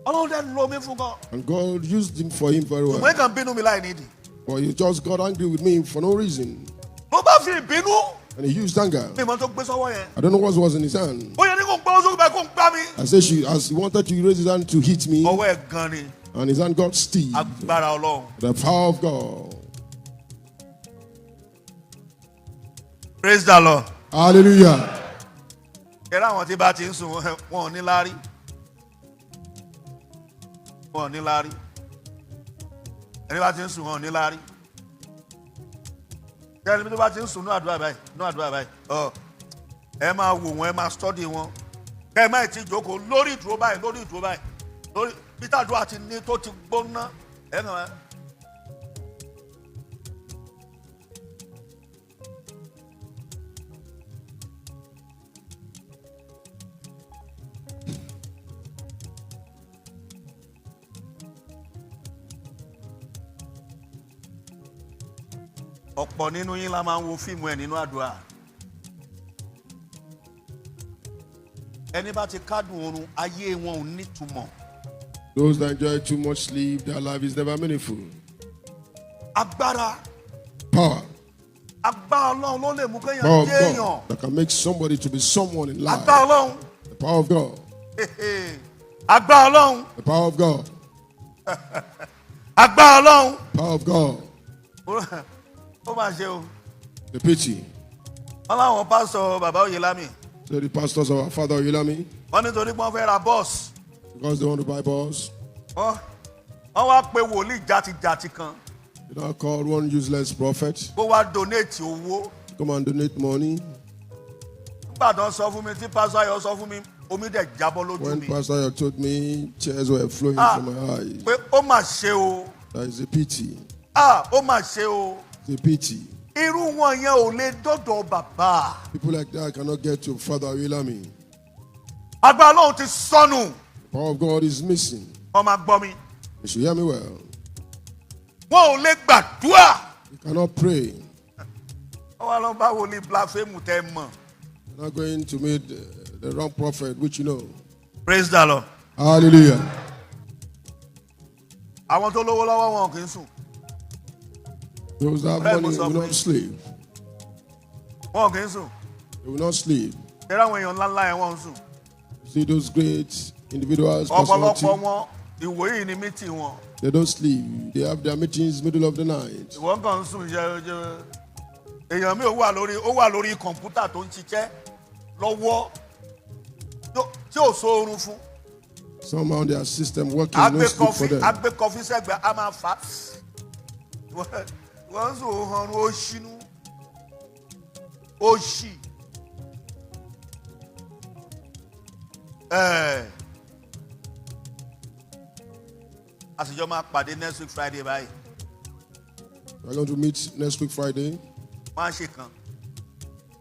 Ọlọ́run dẹ̀ lo mi fún gan. And God used him for him very Ṣùgbọ́n well. kàn bínú mi láì nídìí. But he just got angry with me for no reason. Ló bá fi ìbínú. And he used anger. Mi mọ̀ tó gbé sọ́wọ́ yẹn. I don't know what was in his hand. Ó yẹ ní kò ń gbọ́ oṣù bẹ́ẹ̀ kò ń gbá mi. I said as he wanted to raise his hand to hit me, Ọwọ́ ẹ̀ gan ni. and his hand got stiff. Agbára Ọlọ́run. The power of God. Praise the Lord. Hallelujah. Ṣẹ́ra àwọn tí bá ti ń sùn wọn ò ní láárí. Wọn ò ní láárí. Ẹni bá ti ń sùn wọn ò ní láárí. Ṣẹ́ra ẹni tó bá ti ń sùn ní àdúrà báyìí. Ẹ máa wò wọn, ẹ máa study wọn. Kẹ́ ẹ má ti jókòó lórí ìdúró báyìí. Lórí Peter àdúrà ti ní tó ti gbóná. Ẹ kàn wá. Ọ̀pọ̀ nínú yín la máa ń wo fíìmù ẹ̀ nínú àdúrà. Ẹni bá ti kádùn oorun, ayé wọn ò ní túmọ̀. Those that enjoy too much sleep, their life is never meaningful. Agbára. Power. Agbára Ọlọ́run ló lè mú kéèyàn Power jẹ́ of èèyàn. God that can make somebody to be someone in life. Agbára Ọlọ́run. The power of God. Agbára Ọlọ́run. The power of God. Agbára Ọlọ́run. Power of God. Ó máa ṣe o. The pity. Wọ́n láwọn pásítọ̀ bàbá Oyèlámì. So the pastors of our father Oyelami, Wọ́n nítorí pé wọ́n fẹ́ ra bọ́ọ̀sì. because they want to buy balls, Wọ́n wá pe wòlíì játijàti kan. they now called one useless prophet Kó wá donate owó. to come and donate money. Nígbà tó ń sọ fún mi tí pásítọ̀ Ayọ̀ sọ fún mi, omi dẹ̀ jábọ́ lójú When mi. Pastor Ayo told me, tears were flowing from my eyes. Pé ó mà ṣe o. That is a pity. Ó mà ṣe o. It's a pity. Irú wọn yẹn ò lè dọ́dọ̀ bàbá. People like that cannot get to Father Oyelami. Agbára Ọlọ́run ti sọnù. The power of God is missing. Wọ́n máa gbọ́ mi. You should hear me well. Wọn ò lè gbàdúrà. You cannot pray. Wọ́n wá lọ bá wòlíì blasphemy tẹ́ mọ̀. You're not going to meet the wrong prophet, which you know. Praise the Lord. Hallelujah. Àwọn tó lówó lọ́wọ́ wọn kì í sùn. Those that have money will not sleep. Wọn kì í sùn. They will not sleep. Ṣé àwọn èèyàn ńláńlá yẹn wọ́n ń sùn? See those great individuals, Ọ̀pọ̀lọpọ̀ personality, wọn ìwòyí ni mítì wọn. they don't sleep. They have their meetings middle of the night. Ìwọ́n kàn ń sùn jẹ́ èèyàn mi ò wà lórí kọ̀ǹpútà tó ń ṣiṣẹ́ lọ́wọ́ tí ò sóorun fún. Somehow their system working, no sleep for them. Agbé kọfí sẹ́gbẹ̀ẹ́ a máa fà á. Wọ́n ń sùn ọ̀run ó ṣínú. Ó ṣì. Àṣìjọ máa pàdé next week Friday báyìí. We're going to meet next week Friday. Wọ́n á ṣe kan.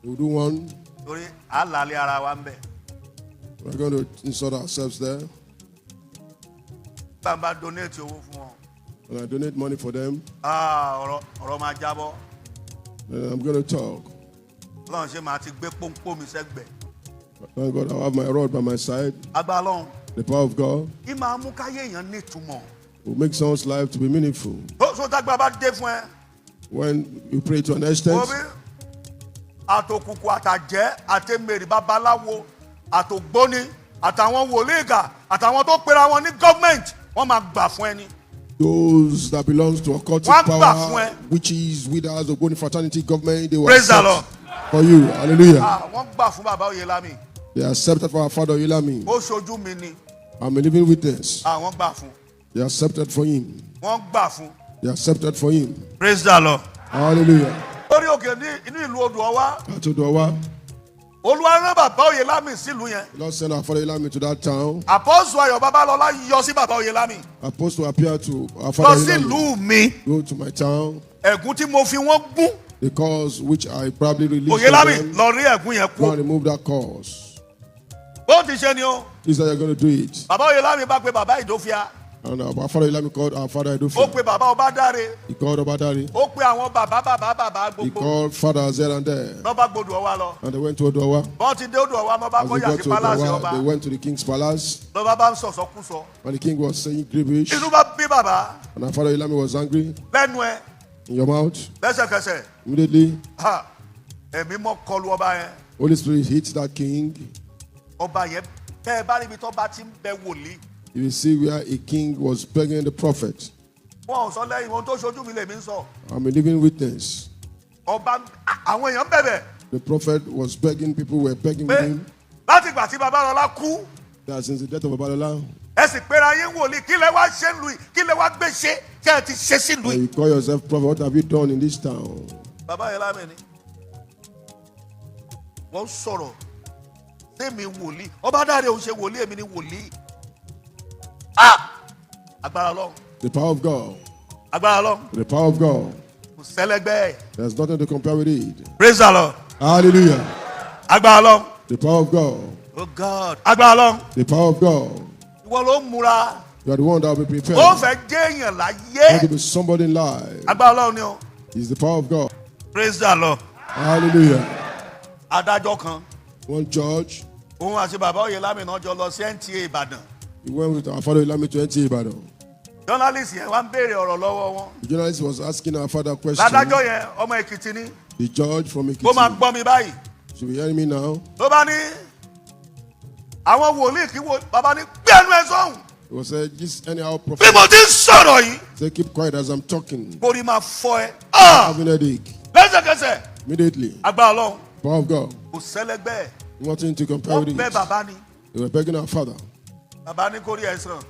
We'll do one. Torí àlàálẹ̀ ara wa ń bẹ̀. We're going to insert ourselves there. Bàbá donate owó fún wọn. And I donate money for them. Ọ̀rọ̀ máa jábọ́. And I'm going to talk. Ọlọ́run ṣe máa ti gbé pọ́npọ́n mi sẹ́gbẹ̀ẹ́. Thank God I have my rod by my side. Agbára Ọlọ́run. The power of God Í máa mú káyé èèyàn ní ìtumọ̀. will make someone's life to be meaningful. Tó dágbà bá dé fún ẹ. When you pray to an extent, Omi àtòkùnkùn àtàjẹ́ àtẹ̀mẹ̀rì babaláwo àtògbóni àtàwọn wòlíìgà àtàwọn tó pera wọn ní gọ́ọ̀mẹ̀ntì wọ́n máa gbà fún ẹni. those that belongs to occultic Wọ́n gbà fún power, ẹ. witches, widows, Ogoni fraternity, government, they will Praise the Lord. accept for you. Hallelujah. Wọ́n gbà fún bàbá Oyèlámì. They accepted for our father Oyelami. Ó ṣojú mi ni. I'm a living witness. Wọ́n gbà fún. They accepted for him. Wọ́n gbà fún. They accepted for him. Praise the Lord. Hallelujah. Lórí òkè ní inú ìlú Odò Ọwá. Atodowa. Olúwa rán bàbá Oyèlámì sílùú yẹn. The Lord sent our father Oyelami to that town. Àpọ́sù Ayọ̀ Babalọ́lá yọ sí bàbá Oyèlámì. Supposed to appear to our Lọ father sí Oyelami. ìlú mi. Go to my town. Ẹ̀gún tí mo fi wọ́n gún. The cause which I probably released to Oyèlámì them. lọ rí ẹ̀gún yẹn Go kú. and remove that cause. Bó ti ṣe ni o. This is how you're going to do it. Bàbá Oyèlámì bá pe bàbá Ìdófíà. And our father Oyelami called our father Ó Edofi. pe bàbá Ọbádáre. He called Obadari. Ó pe àwọn bàbá He gbogbo. called fathers here and there. Lọ́ bá gbọdọ̀ ọwá lọ. And they went to Odowa. Bọ́n ti dé Odò Ọwá lọ́ bá As they kọ́yà got sí to pálásì Odowa, ọba. they went to the king's palace. Lọ́ bá ń sọ̀sọ́kúsọ. And the king was saying gibberish. Inú bá bí bàbá. And our father Oyelami was angry. Lẹ́nu ẹ̀ In your mouth. lẹ́sẹ̀kẹsẹ̀. Immediately, Ẹ̀mí mọ́ kọlu ọba yẹn. Holy Spirit hit that king. Ọba yẹn tẹ́ ẹ bá níbi tó bá ti ń bẹ wòlíì. You will see where a king was begging the prophet. Wọ́n ò sọ lẹ́yìn ohun tó ṣojú mi lèmi ń sọ. I'm a living witness. Ọba àwọn èèyàn bẹ̀bẹ̀ The prophet was begging, people were begging pé him. láti ìgbà tí Babalọlá kú. That since the death of Babalola, ẹ sì pera yín wòlíì, kí lẹ wá ṣe ń lu yìí, kí lẹ wá gbé ṣe kí ẹ ti ṣe sí lu and yìí. you call yourself prophet, what have you done in this town? Bàbá yẹn lámì ni wọ́n sọ̀rọ̀ sẹ́mi wòlíì, ọba dáre òun ṣe wòlíì, èmi ni wòlíì. Agbára Ọlọ́run. The power of God. Agbára Ọlọ́run. The power of God. Kò sẹ́lẹ̀gbẹ́. There's nothing to compare with it. Praise the Lord. Hallelujah. Agbára Ọlọ́run. The power of God. Oh God. Agbára Ọlọ́run. The power of God. Ìwọ ló ń múra. You are the one that will be prepared. Ó fẹ́ jẹ́ èèyàn You want láyé. to be somebody in life. Agbára Ọlọ́run ni o. It's the power of God. Praise the Lord. Hallelujah. Adájọ́ kan. One judge, Òun àti bàbá Oyèlámì náà jọ lọ sí NTA Ìbàdàn. he went with our father Ilami to NTA Ibadan. Journalist yẹn wá ń béèrè ọ̀rọ̀ lọ́wọ́ wọn. The journalist was asking our father a question. Ládájọ́ yẹn ọmọ Èkìtì ni. The judge from Kó máa Ekiti. gbọ́ mi báyìí. Should be hearing me now. Ló bá ní àwọn wòlíì kí wò bàbá ní gbẹ́nu ẹ̀ sọ́hùn. He was said, just anyhow Bí prophet. mo ti ń sọ̀rọ̀ yìí, Say, keep quiet as I'm talking. borí máa fọ́ ẹ. Having a headache. Lẹ́sẹ̀kẹsẹ̀, Immediately. agbára Ọlọ́run Power of God. kò sẹ́lẹ̀gbẹ́ ẹ̀. Nothing to compare Wọ́n with bẹ it. bàbá ni. They were begging our father. Bàbá ní kórìí ẹ̀ sàn.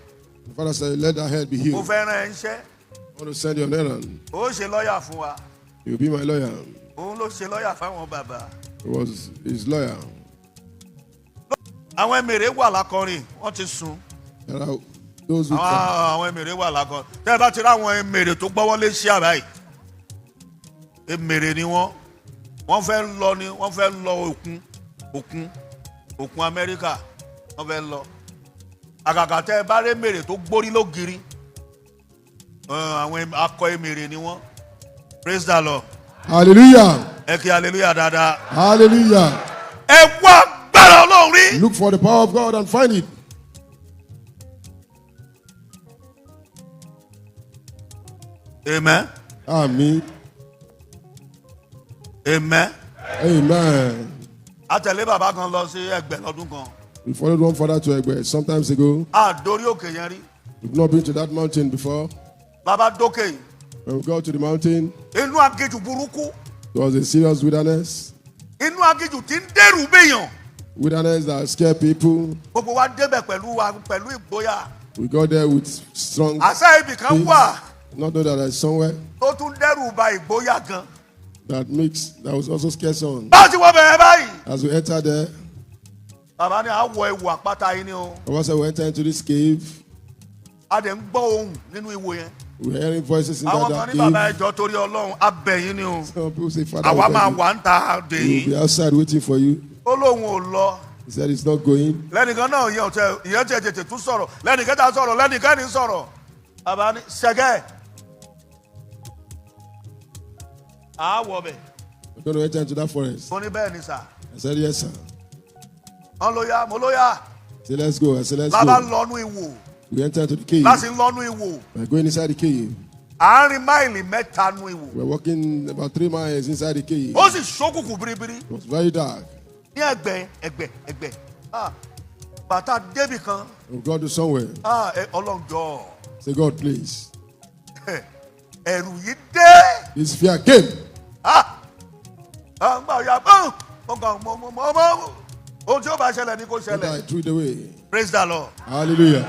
The father said, let that head be Mo healed. fẹ́ rán ẹ iṣẹ́. I want to send you an errand. Ó ṣe lọ́ọ̀yà fún wa. You'll be my lawyer. Òun ló ṣe lọ́ọ̀yà fáwọn bàbá. He was his lawyer. Àwọn ẹ̀mẹ̀rẹ̀ wà lákọrin, wọ́n ti sùn. There are those who Àwọn ẹ̀mẹ̀rẹ̀ wà lákọrin. Tẹ́ ẹ bá ti rí àwọn ẹ̀mẹ̀rẹ̀ tó gbọ́wọ́ lé sí àbá yìí. Ẹ̀mẹ̀rẹ̀ ni wọ́n. Wọ́n fẹ́ lọ ni wọ́n fẹ́ lọ òkun Amẹ́ríkà. Wọ́n fẹ́ lọ. Àgàgà tẹ́ ẹ bá rí ẹ̀mẹ̀rẹ̀ tó gbórí lógiri. Àwọn akọ ẹ̀mẹ̀rẹ̀ ni wọ́n. Praise the Lord. Hallelujah. Ẹ kí hallelujah dáadáa. Hallelujah. Ẹ wá agbára Ọlọ́run rí. Look for the power of God and find it. Amen. Amen. Amen. Amen. A tẹ̀lé bàbá kan lọ sí Ẹ̀gbẹ́ lọ́dún kan. We followed one father to Egbe some times ago. A dórí òkè yẹn rí. We've not been to that mountain before. Bàbá dókè yìí. When we got to the mountain, Inú aginjù burúkú. there was a serious wilderness. Inú aginjù tí ń dẹ́rù béèyàn. Wilderness that scare people. Gbogbo wa débẹ̀ pẹ̀lú ìgboyà. We got there with strong Àṣà ibì kan faith. wà Not know that there's somewhere tó tún dẹ́rù ba ìgboyà gan. that was also scare someone. Bá a ti wọ bẹ̀rẹ̀ báyìí. As we entered there, Bàbá ní àwọ̀ ewu àpáta yìí ni o. Baba said we enter into this cave. A dẹ̀ ń gbọ́ ohùn nínú ìwo yẹn. We're hearing voices in Àwọn that kan ní bàbá cave. ẹjọ́ torí Ọlọ́run abẹ̀yìn ni o. Some people say, Father, Àwa máa we wà ń ta dè will be yín. outside waiting for you. Ó lóun ò lọ. He said he's not going. Lẹ́nìkan náà ìyẹn tẹ̀ tètè tún sọ̀rọ̀. Lẹ́nìkan tá sọ̀rọ̀ lẹ́nìkan ní sọ̀rọ̀. Bàbá ní ṣẹ́gẹ́. Àwọ̀ bẹ̀. We're going to enter into that forest. Mo ní bẹ́ẹ̀ ni sà. I said, yes, sir. Wọ́n ló yá, mo ló yá. He said, let's go. I said, let's Bàbá go. lọ́nu ìwò. We enter into the cave. Láti lọ́nu ìwò. We're going inside the cave. Àárín máìlì mẹ́ta nu ìwò. We're walking about 3 miles inside the cave. Ó sì ṣókùnkùn biribiri. It was very dark. Ní ẹgbẹ́. Bàtà débì kan. We got to somewhere. Ọlọ́run jọ̀ọ́. Say, God, please. Ẹ̀rù yìí dé. This fear came. Àgbà ya mọ̀. Ohun tí ó bá ṣẹlẹ̀ ni kò And I ṣẹlẹ̀. threw it away. Praise the Lord. Hallelujah.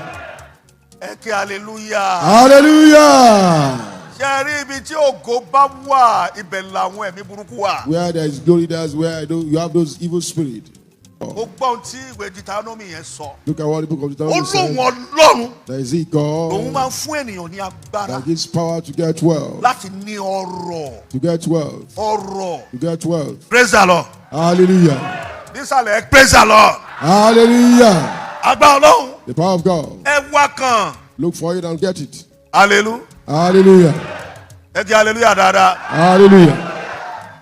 Ẹ kí hallelujah. Hallelujah. Ṣé rí ibi tí ògo bá wà ibẹ̀ làwọn ẹ̀mí burúkú wà. Where there is glory, that's where you have those evil spirits. Ó gbọ́ ohun tí ìwé Deuteronomy yẹn sọ. Look at what the book of Ó Deuteronomy lóun says. Ọlọ́run. There is it Òun God máa ń fún ènìyàn ní agbára that gives power to get wealth. láti ní ọrọ̀. To get wealth. Ọrọ̀. To get wealth. Praise the Lord. Hallelujah. Nísàlẹ̀ praise the Lord. Hallelujah. Agbára Ọlọ́run. The power of God. Ẹ wá kan. Look for it and get it. Hallelujah. Hallelujah. Ẹ kí hallelujah dáadáa. Hallelujah.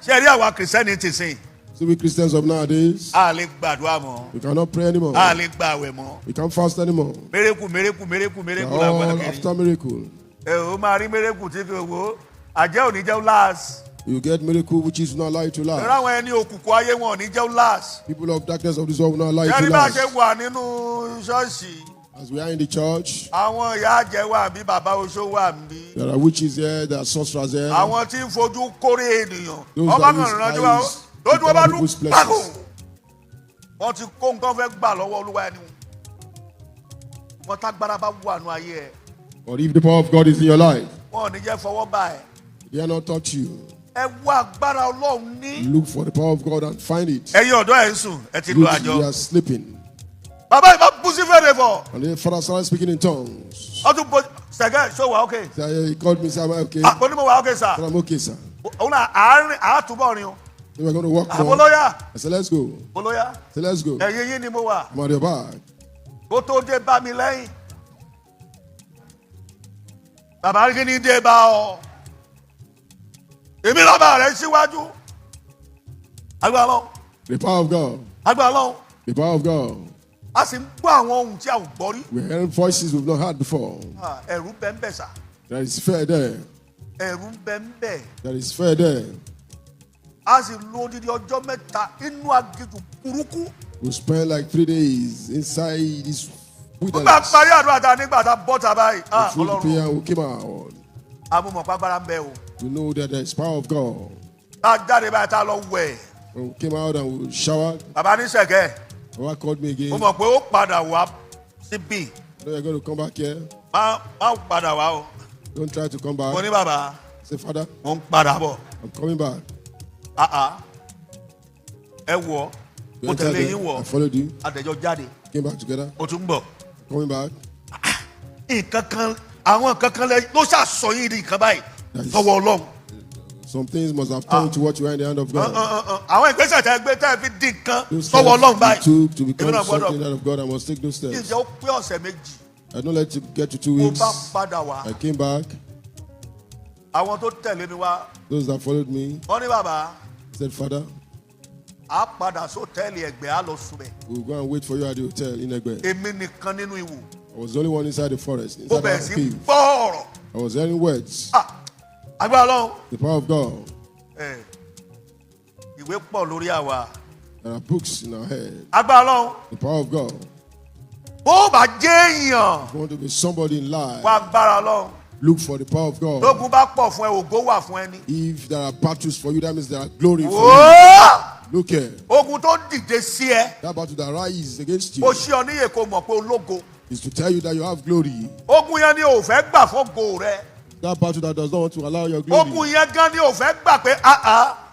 Ṣé ẹ rí àwa kìrìsìtẹ́nì ti sìn? So we Christians of nowadays, A lè gbàdúrà mọ́. we cannot pray anymore. A lè gba àwẹ̀ mọ́. We can't fast anymore. Mérekù They're làgbàdà all kiri. after miracle. Ẹ o máa rí mérekù tí kò wò. Àjẹ́ ò ní jẹ́ last. You get miracle which is not allowed to Ẹ̀rọ last. àwọn ẹni òkùnkùn ayé wọn ò ní jẹ́ last. People of darkness of this world will not allow Ṣé it ní to bá a ṣe last. wà nínú ṣọ́ọ̀ṣì? As we are in the church, Àwọn ìyá àjẹ́ wà bí bàbá oṣó wà bí. there are witches here, there are sorcerers here. Àwọn tí ń fojú kórè ènìyàn. Those Ọba that kan use rántí wa eyes lójú to ọba cover dún people's pàkó. places. wọ́n ti kó nǹkan fẹ́ gbà lọ́wọ́ olúwa ẹni wọ́n tágbára bá wà nù ayé ẹ̀. But if the power of God is in your life, wọ́n ò ní jẹ́ fọwọ́ bá ẹ̀. they are not touch you. ẹ wá agbára Ọlọ́run ní. Look for the power of God and find it. ẹ̀yin ọ̀dọ́ ẹ̀ ń sùn ẹ ti lo You àjọ. are sleeping. bàbá ìbá bú sí fèrè fọ. And the father started speaking in tongues. ọdún bó sẹ̀gẹ́ ṣó wà ókè. So he called me, said, am I okay? àpò onímọ̀ wà ókè sà. I said, I'm okay, sir. òun náà àárín àátúbọ̀ rin o. Then we're going to walk more. àbólóyà. I said, let's go. bólóyà. I said, let's go. ẹ̀yin yín ni mo wà. I'm at your back. kó tó dé bá mi lẹ́yìn. bàbá kí ni dé bá ọ. èmi lọ́ba rẹ̀ síwájú. agbára lọ. The power of God. agbára lọ. The power of God. a sì ń gbọ́ àwọn ohun tí a ò gbọ́ rí. We're hearing voices we've not heard before. ẹ̀rù ń bẹ ń bẹ sà. There is fear there. ẹ̀rù ń bẹ ń bẹ. There is fear there. a sì lo odidi ọjọ́ mẹ́ta inú aginjù burúkú. We spent like 3 days inside this nígbà wilderness. parí àdúrà ta nígbà tá bọ́ta báyìí. We ọlọ́run prayer we came out. amúmọ̀pá gbára ń bẹ o. We know that there is power of God. tá a jáde báyìí tá a lọ wẹ̀. When we came out and we showered, bàbá ní sẹ̀kẹ́ Baba called me again. mo mọ̀ pé ó padà wá síbí. No, you're going to come back here. má padà wá o. Don't try to come mo back. ní bàbá Say, Father, mo ń padà bọ̀. I'm coming back. ẹ wọ̀ You mo entered tẹ̀lé there, yín wọ̀ I followed you. àtẹ̀jọ́ jáde Came back together. mo tún ń bọ̀. Coming back. nǹkan kan àwọn nǹkan kan ló ṣàṣọ yín di nǹkan báyìí tọwọ́ ọlọ́run. Some things must have turned to what you are in the hand of God. àwọn ìgbésẹ̀ tẹ́ gbé tẹ́ fi di nǹkan Those tọwọ́ ọlọ́run steps you báyìí. took to èmi become náà gbọ́dọ̀ something out of God, I must take those steps. ìjọ ó pé ọ̀sẹ̀ méjì I don't let it get to 2 mo weeks. bá padà wá. I came back. àwọn tó tẹ̀lé mi wá Those that followed me wọ́n ní bàbá said, Father, á padà sótẹ́ẹ̀lì ẹgbẹ́ á lọ sùn bẹ̀. we'll go and wait for you at the hotel in Egbe. èmi nìkan nínú ìwò I was the only one inside the forest, mo inside bẹ̀rẹ̀ our sí cave. gbọ́ ọ̀rọ̀. I was hearing words. agbára ọlọ́run The power of God. ìwé pọ̀ lórí àwa. There are books in our head. agbára ọlọ́run The power of God. bó bá jẹ́ èèyàn If you want to be somebody in life, wá agbára ọlọ́run. look for the power of God. tógun bá pọ̀ fún ẹ ògo wà fún ẹni. If there are battles for you, that means there are glory for you. Wóó! Look here. ogun tó dìde sí ẹ That battle that rises against you kò sí ọ níyè kó mọ̀ pé ológo. is to tell you that you have glory. ogun yẹn ni ò fẹ́ gbà fógo rẹ. That battle that does not want to allow your glory. ogun yẹn gan ni ò fẹ́ gbà pé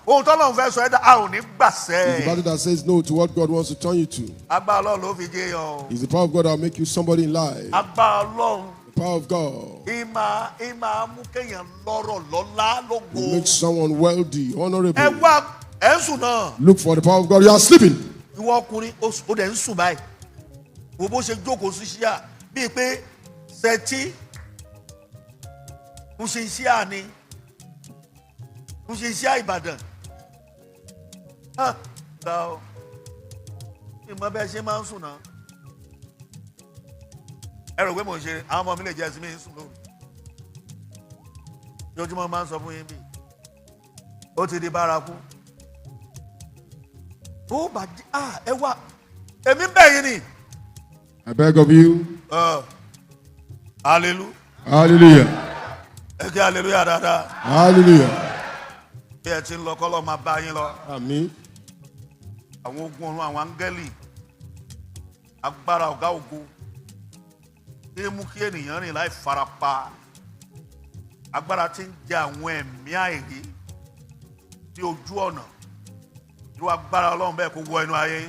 ohun tó lọ́n fẹ́ sọ ẹ́ dá a ò ní gbà It's the sẹ́. battle that says no to what God wants to turn you to. agbára ọlọ́run ló fi jẹ́ yàn o. It's the power of God that will make you somebody in life. agbára ọlọ́run The power of God ìmà mú kéèyàn lọ́rọ̀ lọ́lá will lógo. make someone wealthy, honorable. ẹ wá ẹ ń sùn náà. Look for the power of God. You are sleeping. ìwọ ọkùnrin ó dẹ̀ ń sùn báyìí wo bó ṣe jókòó sí ṣíà bíi pé sẹ́tí ń ṣe ṣíà ni ń ṣe ṣíà Ìbàdàn gbà ó ìmọ̀ bẹ́ẹ̀ ṣe máa ń sùn náà ẹ rò pé mò ń ṣe àwọn ọmọ mi lè jẹ́ ẹsìn mi ń sùn lóru lójúmọ́ máa ń sọ fún yín bí ó ti di bárakú ó bàjẹ́ ẹ wá èmi ń bẹ̀ yín ni. I beg of you. Hallelujah. Hallelujah. Ẹ kí hallelujah dáadáa. Hallelujah. Bí ẹ ti ń lọ kọ́lọ́ máa bá yín lọ. Àmín. Àwọn ogun ọ̀run àwọn áńgẹ́lì agbára ọ̀gá ògo tí mú kí ènìyàn rìn láì farapa agbára tí ń jẹ àwọn ẹ̀mí àìrí sí ojú ọ̀nà irú agbára Ọlọ́run bẹ́ẹ̀ kó wọ inú ayé yín.